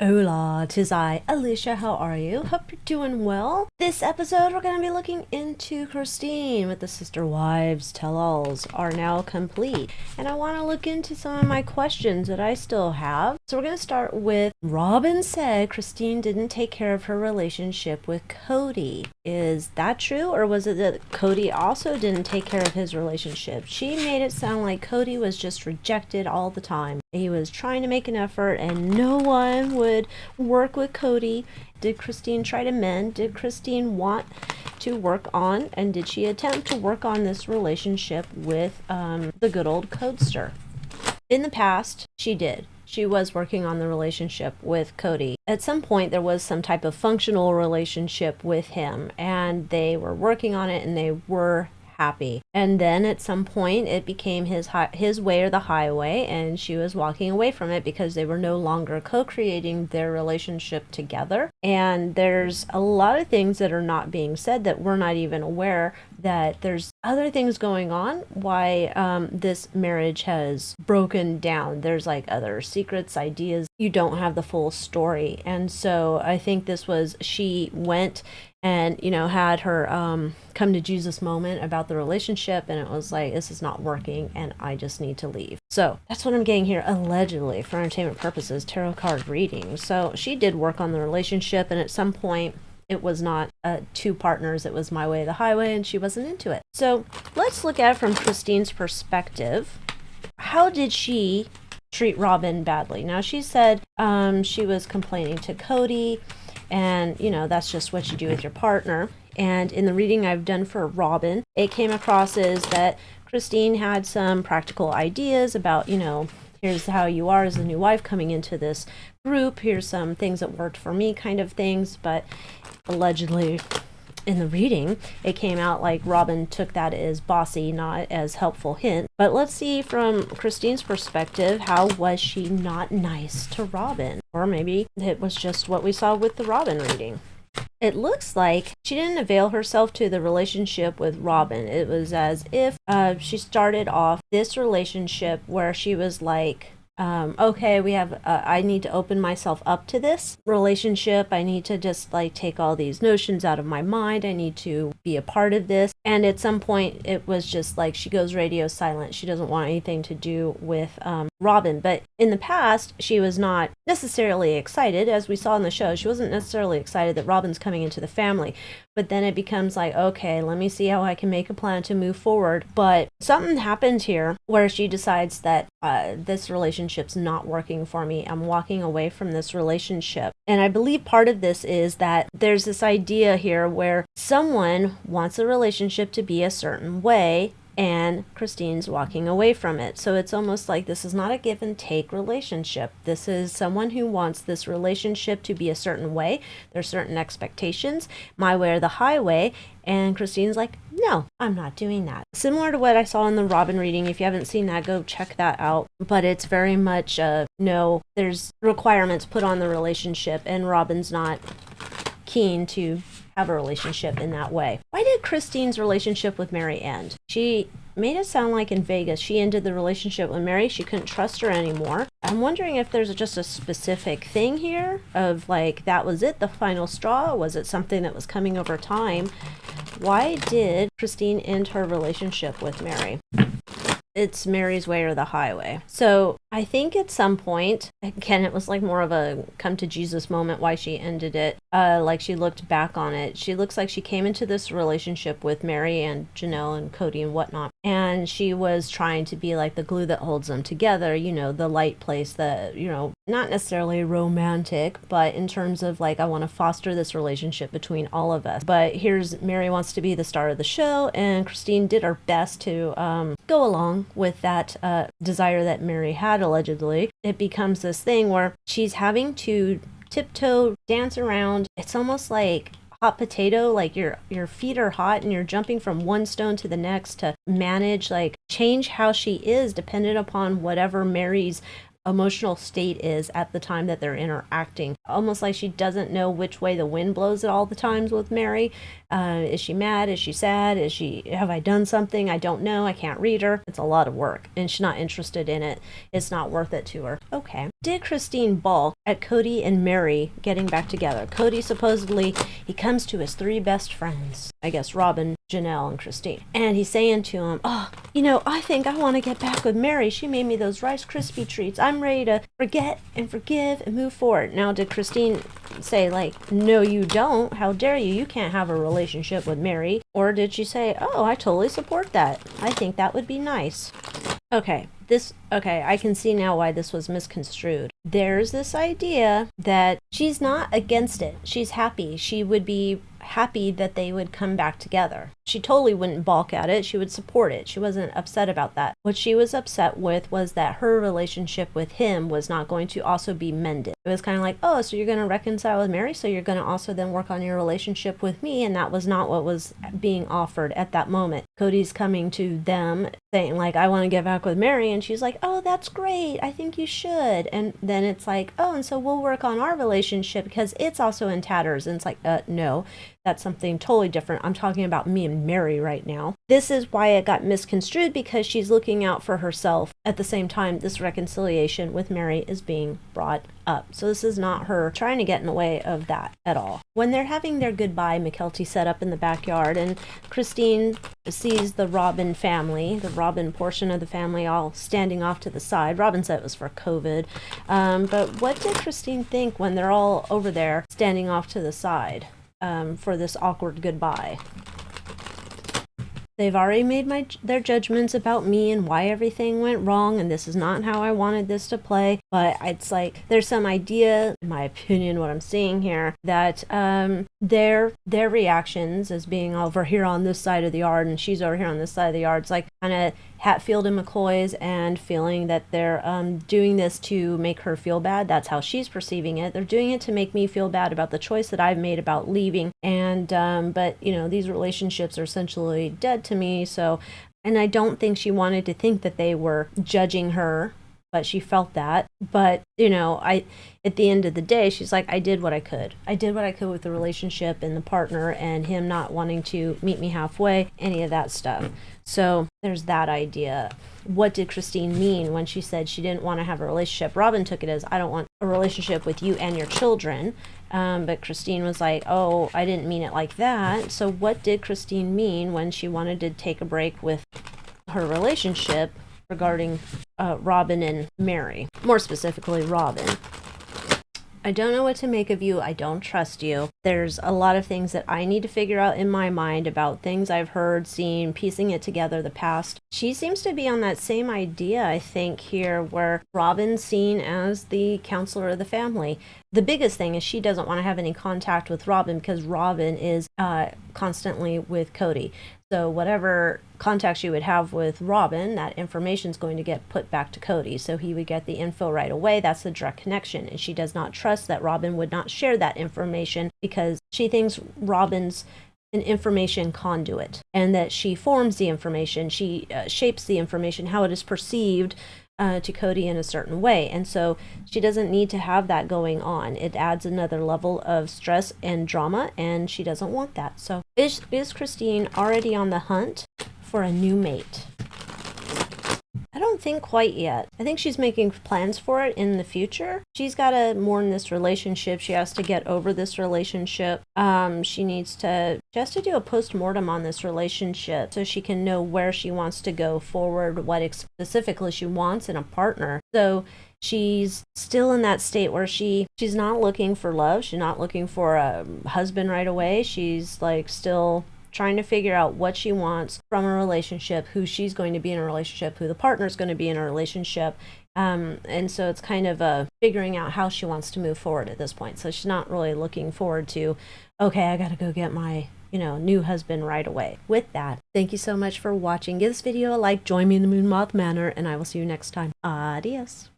Hola, 'tis I, Alicia. How are you? Hope you're doing well. This episode, we're going to be looking into Christine with the Sister Wives Tell-Alls are now complete. And I want to look into some of my questions that I still have. So we're going to start with Robyn said Christine didn't take care of her relationship with Kody. Is that true? Or was it that Kody also didn't take care of his relationship? She made it sound like Kody was just rejected all the time. He was trying to make an effort and no one would work with Kody. Did Christine try to mend? Did Christine want to work on, and did she attempt to work on this relationship with the good old codester? In the past, she did. She was working on the relationship with Kody. At some point, there was some type of functional relationship with him, and they were working on it, and they were happy. And then at some point, it became his way or the highway, and she was walking away from it because they were no longer co-creating their relationship together. And there's a lot of things that are not being said that we're not even aware that there's other things going on why this marriage has broken down. There's like other secrets, ideas. You don't have the full story. And so I think this was, she went and, had her come to Jesus moment about the relationship, and it was like, this is not working and I just need to leave. So that's what I'm getting here, allegedly, for entertainment purposes, tarot card reading. So she did work on the relationship, and at some point it was not two partners, it was my way or the highway, and she wasn't into it. So let's look at it from Christine's perspective. How did she treat Robyn badly? Now, she said she was complaining to Kody, and that's just what you do with your partner. And in the reading I've done for Robyn, it came across as that Christine had some practical ideas about, here's how you are as a new wife coming into this group, here's some things that worked for me kind of things. But allegedly in the reading, it came out like Robyn took that as bossy, not as helpful hint. But let's see from Christine's perspective, how was she not nice to Robyn? Or maybe it was just what we saw with the Robyn reading. It looks like she didn't avail herself to the relationship with Robyn. It was as if she started off this relationship where she was like, okay, we have, I need to open myself up to this relationship. I need to just like take all these notions out of my mind. I need to be a part of this. And at some point it was just like, she goes radio silent. She doesn't want anything to do with, Robyn. But in the past, she was not necessarily excited, as we saw in the show. She wasn't necessarily excited that Robyn's coming into the family. But then it becomes like, okay, let me see how I can make a plan to move forward. But something happened here where she decides that this relationship's not working for me. I'm walking away from this relationship. And I believe part of this is that there's this idea here where someone wants a relationship to be a certain way, and Christine's walking away from it. So it's almost like this is not a give and take relationship. This is someone who wants this relationship to be a certain way. There's certain expectations, my way or the highway. And Christine's like, no, I'm not doing that. Similar to what I saw in the Robyn reading. If you haven't seen that, go check that out. But it's very much, no, there's requirements put on the relationship, and Robyn's not keen to have a relationship in that way. Why did Christine's relationship with Meri end? She made it sound like in Vegas she ended the relationship with Meri. She couldn't trust her anymore. I'm wondering if there's just a specific thing here of like, that was it, the final straw? Was it something that was coming over time? Why did Christine end her relationship with Meri? It's Meri's way or the highway. So I think at some point, again, it was like more of a come to Jesus moment why she ended it. Like she looked back on it. She looks like she came into this relationship with Meri and Janelle and Kody and whatnot. And she was trying to be like the glue that holds them together, the light place, not necessarily romantic, but in terms of like, I want to foster this relationship between all of us. But here's Meri wants to be the star of the show, and Christine did her best to go along with that desire that Meri had, allegedly. It becomes this thing where she's having to tiptoe, dance around. It's almost like hot potato, like your feet are hot and you're jumping from one stone to the next to manage, like change how she is dependent upon whatever Meri's emotional state is at the time that they're interacting. Almost like she doesn't know which way the wind blows at all the times with Meri. Is she mad? Is she sad? Have I done something? I don't know. I can't read her. It's a lot of work and she's not interested in it. It's not worth it to her. Okay. did Christine balk at Kody and Meri getting back together? Kody supposedly, he comes to his 3 best friends, I guess Robyn, Janelle, and Christine. And he's saying to him, oh, I think I want to get back with Meri. She made me those Rice Krispie treats. I'm ready to forget and forgive and move forward. Now, did Christine say, like, no, you don't? How dare you? You can't have a relationship with Meri. Or did she say, oh, I totally support that. I think that would be nice. Okay, I can see now why this was misconstrued. There's this idea that she's not against it. She's happy. She would be happy that they would come back together. She totally wouldn't balk at it. She would support it. She wasn't upset about that. What she was upset with was that her relationship with him was not going to also be mended. It was kind of like, oh, so you're going to reconcile with Meri, so you're going to also then work on your relationship with me, and that was not what was being offered at that moment. Kody's coming to them saying, like, I want to get back with Meri, and she's like, oh, that's great. I think you should. And then it's like, oh, and so we'll work on our relationship because it's also in tatters. And it's like, no. That's something totally different. I'm talking about me and Meri right now. This is why it got misconstrued, because she's looking out for herself. At the same time, this reconciliation with Meri is being brought up. So this is not her trying to get in the way of that at all. When they're having their goodbye, Mykelti set up in the backyard, and Christine sees the Robyn family, the Robyn portion of the family, all standing off to the side. Robyn said it was for COVID. But what did Christine think when they're all over there standing off to the side? For this awkward goodbye. They've already made their judgments about me and why everything went wrong, and this is not how I wanted this to play. But it's like there's some idea, in my opinion, what I'm seeing here, that their reactions as being over here on this side of the yard and she's over here on this side of the yard, it's like kind of Hatfield and McCoy's, and feeling that they're doing this to make her feel bad. That's how she's perceiving it. They're doing it to make me feel bad about the choice that I've made about leaving. And but these relationships are essentially dead to me. So, and I don't think she wanted to think that they were judging her, but she felt that. But at the end of the day, she's like, I did what I could. I did what I could with the relationship and the partner, and him not wanting to meet me halfway, any of that stuff. So there's that idea. What did Christine mean when she said she didn't want to have a relationship? Robyn took it as, I don't want a relationship with you and your children. But Christine was like, oh, I didn't mean it like that. So what did Christine mean when she wanted to take a break with her relationship regarding Robyn and Meri? More specifically, Robyn. I don't know what to make of you. I don't trust you. There's a lot of things that I need to figure out in my mind about things I've heard, seen, piecing it together, the past. She seems to be on that same idea, I think, here, where Robyn's seen as the counselor of the family. The biggest thing is she doesn't want to have any contact with Robyn because Robyn is constantly with Kody. So whatever contact she would have with Robyn, that information is going to get put back to Kody. So he would get the info right away. That's the direct connection. And she does not trust that Robyn would not share that information because she thinks Robyn's an information conduit, and that she forms the information, she shapes the information, how it is perceived to Kody in a certain way. And so she doesn't need to have that going on. It adds another level of stress and drama, and she doesn't want that. So is Christine already on the hunt for a new mate? I don't think quite yet. I think she's making plans for it in the future. She's got to mourn this relationship. She has to get over this relationship. She has to do a post-mortem on this relationship so she can know where she wants to go forward, what specifically she wants in a partner. So she's still in that state where she's not looking for love. She's not looking for a husband right away. She's like still trying to figure out what she wants from a relationship, who she's going to be in a relationship, who the partner's going to be in a relationship. And so it's kind of figuring out how she wants to move forward at this point. So she's not really looking forward to, okay, I got to go get my new husband right away. With that, thank you so much for watching. Give this video a like, join me in the Moon Moth Manor, and I will see you next time. Adios.